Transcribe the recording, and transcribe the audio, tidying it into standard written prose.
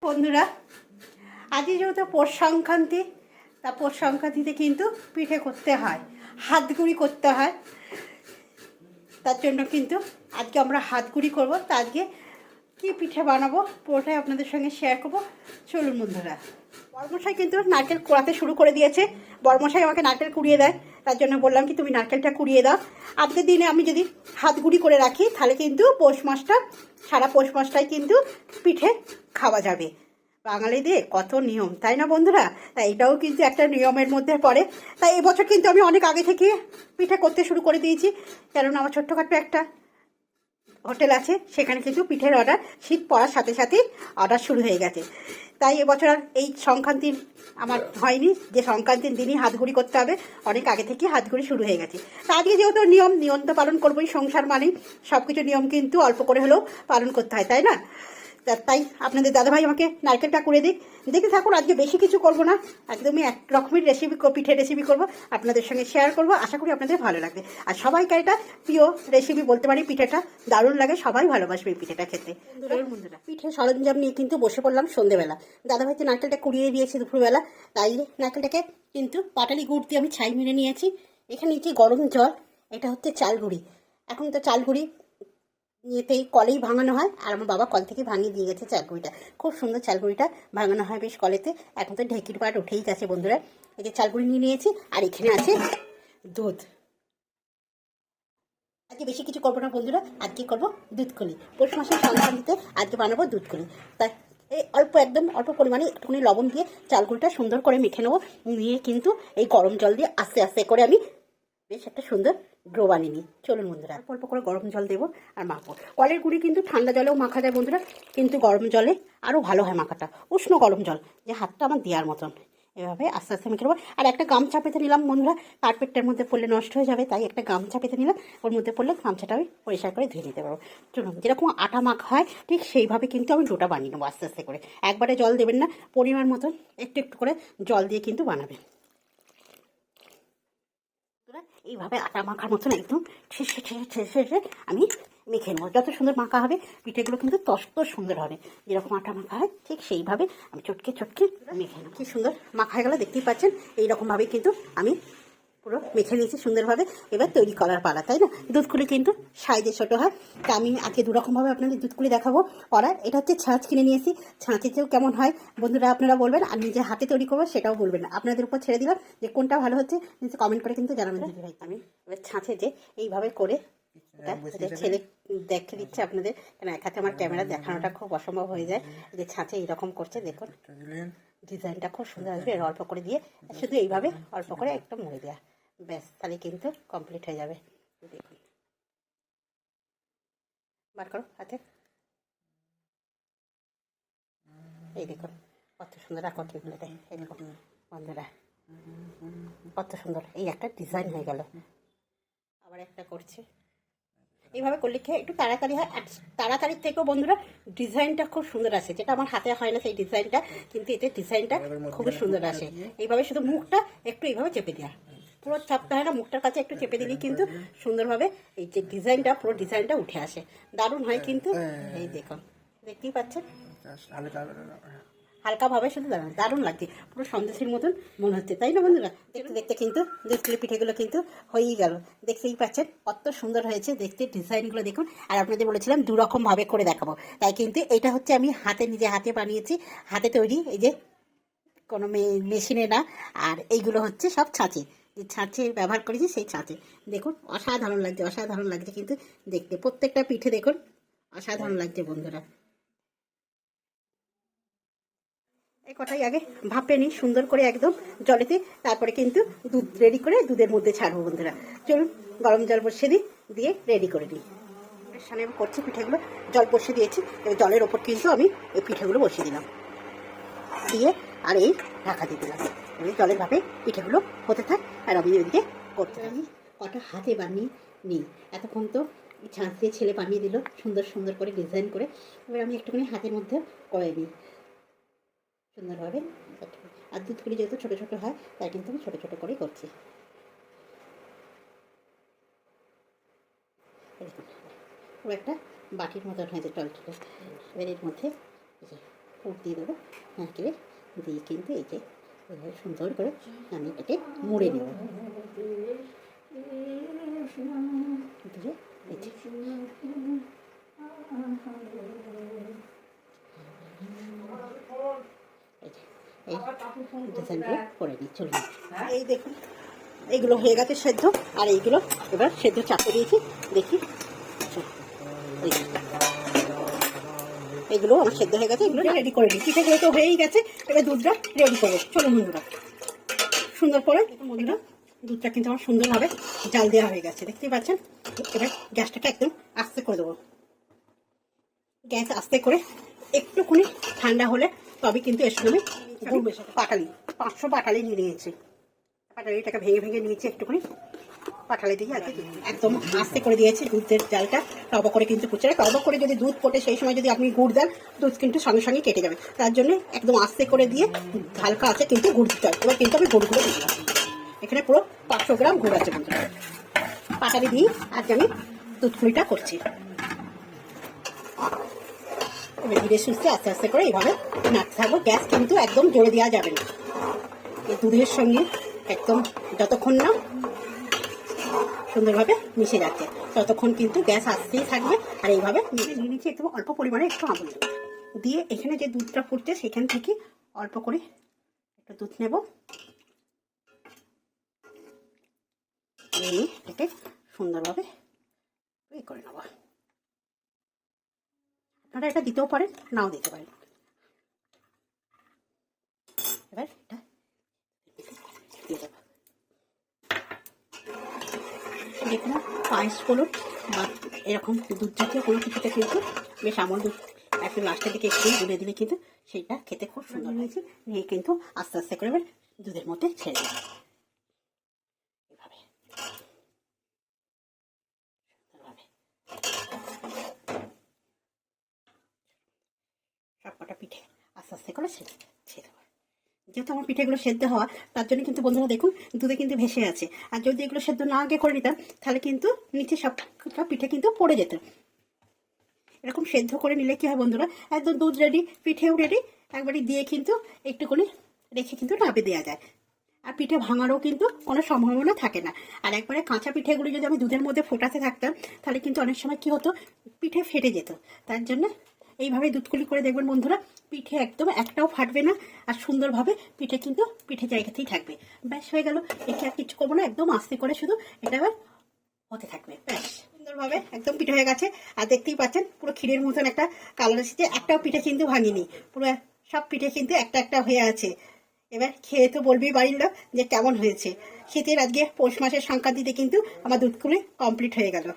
বন্ধুরা, আজকে যেহেতু পৌষ সংক্রান্তি, তা পৌষ সংক্রান্তিতে কিন্তু পিঠে করতে হয়, হাতগুড়ি করতে হয়। তার জন্য কিন্তু আজকে আমরা হাতগুড়ি করবো। তা আজকে কী পিঠে বানাবো পুরোটাই আপনাদের সঙ্গে শেয়ার করবো। চলুন বন্ধুরা। বড়মশাই কিন্তু নারকেল কুড়াতে শুরু করে দিয়েছে। বড়মশাই আমাকে নারকেল কুড়িয়ে দেয়, তার জন্য বললাম কি তুমি নারকেলটা কুড়িয়ে দাও। আজকের দিনে আমি যদি হাতগুড়ি করে রাখি তাহলে কিন্তু পৌষ মাসটা, সারা পৌষ মাসটাই কিন্তু পিঠে খাওয়া যাবে। বাঙালিদের কত নিয়ম, তাই না বন্ধুরা? তাই এটাও কিন্তু একটা নিয়মের মধ্যে পড়ে। তাই এবছর কিন্তু আমি অনেক আগে থেকে পিঠে করতে শুরু করে দিয়েছি, কারণ আমার ছোট্টখাটো একটা হোটেল আছে, সেখানে কিন্তু পিঠের অর্ডার শীত পড়ার সাথে সাথেই অর্ডার শুরু হয়ে গেছে। তাই এবছর আর এই সংক্রান্তির আমার হয়নি যে সংক্রান্তির দিনই হাতগুড়ি করতে হবে, অনেক আগে থেকে হাতগুড়ি শুরু হয়ে গেছে। তা আজকে যেহেতু নিয়ম তো পালন করবোই, সংসার মানেই সব কিছু নিয়ম কিন্তু অল্প করে হলেও পালন করতে হয়, তাই না? তাই আপনাদের দাদাভাই আমাকে নারকেলটা করে দিক, দেখতে থাকুন। আজকে বেশি কিছু করব না, একদমই এক রকমের রেসিপি, পিঠে রেসিপি করব, আপনাদের সঙ্গে শেয়ার করব। আশা করি আপনাদের ভালো লাগবে। আর সবাইকে এটা প্রিয় রেসিপি বলতে পারি, পিঠেটা দারুণ লাগে, সবাই ভালোবাসবে এই পিঠেটা খেতে। বন্ধুরা, পিঠে সরঞ্জাম নিয়ে কিন্তু বসে পড়লাম সন্ধেবেলা। দাদাভাই তো নারকেলটা কুড়িয়ে দিয়েছে দুপুরবেলা, তাই নারকেলটাকে কিন্তু পাটালি গুড় দিয়ে আমি ছাই মেরে নিয়েছি। এখানে নিচে গরম জল, এটা হচ্ছে চাল গুঁড়ি। এখন তো চাল গুঁড়ি ইয়েতেই কলেই ভাঙানো হয়, আর আমার বাবা কল থেকে ভাঙিয়ে দিয়ে গেছে চালগুড়িটা। খুব সুন্দর চালগুড়িটা ভাঙানো হয় বেশ কলেতে। এখন তো ঢেকির পাট উঠেই গেছে বন্ধুরা। এই যে চালগুড়ি নিয়ে নিয়েছি, আর এখানে আছে দুধ। আজকে বেশি কিছু করবো না বন্ধুরা, আজকে করবো দুধকলি। পৌষ মাসের সংক্রান্তিতে আজকে বানাবো দুধকলি। তাই এই একদম অল্প পরিমাণে একটুখানি লবণ দিয়ে চালগুড়িটা সুন্দর করে মেখে নেবো। নিয়ে কিন্তু এই গরম জল দিয়ে আস্তে আস্তে করে আমি বেশ একটা সুন্দর ড্রো বানিয়ে নিই। চলুন বন্ধুরা, অল্প করে গরম জল দেবো আর মাখবো। কলের গুঁড়ি কিন্তু ঠান্ডা জলেও মাখা যায় বন্ধুরা, কিন্তু গরম জলে আরও ভালো হয় মাখাটা। উষ্ণ গরম জল, যে হাতটা আমার দেওয়ার মতন, এভাবে আস্তে আস্তে মেখে নেবো। আর একটা গামছা পেতে নিলাম বন্ধুরা, কার্পেটটার মধ্যে পড়লে নষ্ট হয়ে যাবে, তাই একটা গামছা পেতে নিলাম। ওর মধ্যে পড়লে গামছাটা আমি পরিষ্কার করে ধুয়ে নিতে পারবো। চলুন, যেরকম আটা মাখা হয় ঠিক সেইভাবে কিন্তু আমি ডোটা বানিয়ে নেবো আস্তে আস্তে করে। একবারে জল দেবেন না, পরিমাণ মতন একটু একটু করে জল দিয়ে কিন্তু বানাবেন। এইভাবে আটা মাখার মতন একদম ঠেসে ঠেসে ঠেসে ঠেসে আমি মেখে নেবো। যত সুন্দর মাখা হবে পিঠেগুলো কিন্তু তত সুন্দর হবে। যেরকম আটা মাখা হয় ঠিক সেইভাবে আমি চটকে চটকে মেখে নেবো। কি সুন্দর মাখা হয়ে গেলো, দেখতেই পাচ্ছেন। এইরকমভাবেই কিন্তু আমি পুরো মেখে নিয়েছি সুন্দরভাবে। এবার তৈরি করার পালা, তাই না? দুধকুলি কিন্তু সাইজে ছোটো হয়, তা আমি আজকে দুরকমভাবে আপনাদের দুধকুলি দেখাবো করার। এটা হচ্ছে ছাঁচ কিনে নিয়েছি, ছাঁচেতেও কেমন হয় বন্ধুরা আপনারা বলবেন, আর নিজে হাতে তৈরি করবো সেটাও বলবেন। আপনাদের উপর ছেড়ে দিলাম যে কোনটা ভালো হচ্ছে, নিচে কমেন্ট করে কিন্তু জানাবেন দিদি ভাই। আমি এবার ছাঁচে যে এইভাবে করে ছেলে দেখে দিচ্ছে আপনাদের, কেন এক হাতে আমার ক্যামেরা দেখানোটা খুব অসম্ভব হয়ে যায়। যে ছাঁচে এইরকম করছে, দেখুন ডিজাইনটা খুব সুন্দর আসবে। এর অল্প করে দিয়ে শুধু এইভাবে অল্প করে একটু মুড়ে দেওয়া, ব্যাস, তাহলে কিন্তু কমপ্লিট হয়ে যাবে। দেখুন, বার করো হাতে, এই দেখুন কত সুন্দর আকর্ষণগুলো দেয়। এই দেখুন বন্ধুরা, কত সুন্দর এই একটা ডিজাইন হয়ে গেল। আবার একটা করছে, এইভাবে করলে খেয়ে একটু তাড়াতাড়ি হয়। আর তাড়াতাড়ির থেকেও বন্ধুরা ডিজাইনটা খুব সুন্দর আসে, যেটা আমার হাতে হয় না সেই ডিজাইনটা, কিন্তু এতে ডিজাইনটা খুবই সুন্দর আসে। এইভাবে শুধু মুখটা একটু এইভাবে চেপে দেওয়া, পুরো চাপতে হয় না, মুখটার কাছে একটু চেপে দিলেই কিন্তু সুন্দরভাবে এই যে ডিজাইনটা, পুরো ডিজাইনটা উঠে আসে, দারুণ হয় কিন্তু। এই দেখুন, দেখতেই পাচ্ছেন হালকাভাবে শুধু দারুণ লাগছে, পুরো সন্দেশের মতন মনে হচ্ছে, তাই না বন্ধুরা? দেখতে দেখতে কিন্তু দুধকুলি পিঠেগুলো কিন্তু হয়েই গেল। দেখতেই পাচ্ছেন কত সুন্দর হয়েছে দেখতে, ডিজাইনগুলো দেখুন। আর আপনাদের বলেছিলাম দুরকমভাবে করে দেখাবো, তাই কিন্তু এটা হচ্ছে আমি নিজে হাতে বানিয়েছি, হাতে তৈরি, এই যে কোনো মেশিনে না। আর এইগুলো হচ্ছে সব ছাঁচে, যে ছাঁচে ব্যবহার করেছি সেই ছাঁচে। দেখুন অসাধারণ লাগছে, অসাধারণ লাগছে কিন্তু দেখতে। প্রত্যেকটা পিঠে দেখুন অসাধারণ লাগছে বন্ধুরা। এই কটাই আগে ভাপে নিই সুন্দর করে একদম জলেতে, তারপরে কিন্তু দুধ রেডি করে দুধের মধ্যে ছাড়বো বন্ধুরা। চলুন গরম জল বসিয়ে দিই, দিয়ে রেডি করে নিই। সামনে আমি করছি পিঠেগুলো, জল বসিয়ে দিয়েছি, এবার জলের ওপর কিন্তু আমি এই পিঠেগুলো বসিয়ে দিলাম, দিয়ে আর এই ঢাকা দিয়ে দিলাম। এবার জলের ভাপে পিঠেগুলো হতে থাক, আর আমি ওইদিকে করতে থাকি। কটা হাতে বানিয়ে নিই, এতক্ষণ তো ছাঁচ দিয়ে ছেলে বানিয়ে দিল সুন্দর সুন্দর করে ডিজাইন করে। এবার আমি একটুখানি হাতের মধ্যে করে নিই সুন্দরভাবে। আর দুধগুলি যেহেতু ছোটো ছোটো হয়, তাই কিন্তু আমি ছোটো ছোটো করেই করছি। দেখুন পুরো একটা বাটির মতন হয়েছে টলটলে। এবার এর মধ্যে পুর দিয়ে দেবো, নারকেলে দিয়ে কিন্তু এই যে এভাবে সুন্দর করে আমি এটাকে মুড়ে নেব। দিয়ে এই যে এই ডিজাইনগুলো করে নিই। চলুন, এই দেখুন এইগুলো হয়ে গেছে সেদ্ধ, আর এইগুলো এবার সেদ্ধ চাপে দিয়েছি, দেখি এগুলো আমার সেদ্ধ হয়ে গেছে, এগুলো রেডি করে নিই। পিঠেগুলো তো হয়েই গেছে, এবার দুধটা রেডি করবো। চলুন বন্ধুরা, সুন্দর করে বন্ধুরা দুধটা কিন্তু আমার সুন্দরভাবে জাল দেওয়া হয়ে গেছে, দেখতেই পাচ্ছেন। এবার গ্যাসটাকে একদম আস্তে করে দেবো। গ্যাস আস্তে করে একটুখানি ঠান্ডা হলে তবে কিন্তু এর সঙ্গে পাটালি 500 পাটালি নিয়ে নিয়েছি। পাটালিটাকে ভেঙে ভেঙে নিয়েছি একটুখানি, পাটালি দিয়ে আর একদম আস্তে করে দিয়েছি। দুধের জালটা টবা করে কিন্তু ফুটছে, টবা করে যদি দুধ ফোটে সেই সময় যদি আপনি গুড় দেন, দুধ কিন্তু সঙ্গে সঙ্গে কেটে যাবে। তার জন্য একদম আস্তে করে দিয়ে হালকা আছে কিন্তু গুড় দিতে হবে। এবার কিন্তু আমি গুড়গুলো দিয়ে দিলাম, এখানে পুরো 500 গ্রাম গুড় আছে বন্ধুরা। পাটালি দিয়ে আজকে আমি দুধ ফুলিটা করছি। এবার ধীরে সুস্থে আস্তে আস্তে করে এইভাবে নাড়তে থাকবো। গ্যাস কিন্তু একদম জোরে দেওয়া যাবে না। এই দুধের সঙ্গে একদম যতক্ষণ না সুন্দরভাবে মিশে যাচ্ছে ততক্ষণ কিন্তু গ্যাস আসতেই থাকবে। আর এইভাবে নিয়ে নিচ্ছি একদম অল্প পরিমাণে একটু আমুল দিয়ে, এখানে যে দুধটা ফুটছে সেখান থেকে অল্প করে একটু দুধ নেব, নিয়ে এটাকে সুন্দরভাবে করে নেব। আপনারা এটা দিতেও পারেন, নাও দিতে পারেন। এবার এটা দিয়ে দেবো। দেখুন পায়েস বলুন বা এরকম দুধ জাতীয় কোনো কিছুতে কিন্তু বেশ আমল দুধ একটু লাস্টের দিকে একটু গুলে দিলে কিন্তু সেইটা খেতে খুব সুন্দর হয়েছে। নিয়ে কিন্তু আস্তে আস্তে করে এবার দুধের মধ্যে ছেড়ে দেবে এভাবে সুন্দরভাবে। সবকটা পিঠে আস্তে আস্তে করে ছেড়ে দেবো। যেহেতু আমার পিঠেগুলো সেদ্ধ হওয়া, তার জন্য কিন্তু বন্ধুরা দেখুন দুধে কিন্তু ভেসে আছে। আর যদি এগুলো সেদ্ধ না আগে করে নিতাম তাহলে কিন্তু নিচে সবটা পিঠে কিন্তু পড়ে যেত। এরকম সেদ্ধ করে নিলে কি হয় বন্ধুরা, একদম দুধ রেডি, পিঠেও রেডি, একবারই দিয়ে কিন্তু একটুখানি রেখে কিন্তু নামিয়ে দেওয়া যায়। আর পিঠে ভাঙারও কিন্তু কোনো সম্ভাবনা থাকে না। আর একবারে কাঁচা পিঠেগুলি যদি আমি দুধের মধ্যে ফোটাতে থাকতাম তাহলে কিন্তু অনেক সময় কি হতো, পিঠে ফেটে যেত। তার জন্য এইভাবে দুধকুলি করে দেখবেন বন্ধুরা, পিঠে একদম একটাও ফাটবে না, আর সুন্দরভাবে পিঠে কিন্তু পিঠে জায়গাতেই থাকবে। ব্যাস হয়ে গেল। একে আর কিছু করবো না, একদম আস্তে করে শুধু এটা এবার হতে থাকবে। ব্যাস সুন্দরভাবে একদম পিঠে হয়ে গেছে। আর দেখতেই পাচ্ছেন পুরো ক্ষীরের মতন একটা কালার এসেছে। একটাও পিঠে কিন্তু ভাঙিনি, পুরো সব পিঠে কিন্তু একটা একটা হয়ে আছে। এবার খেয়ে তো বলবি বাড়ির লোক যে কেমন হয়েছে। শীতের আজকে পৌষ মাসের সংক্রান্তিতে কিন্তু আমার দুধকুলি কমপ্লিট হয়ে গেল।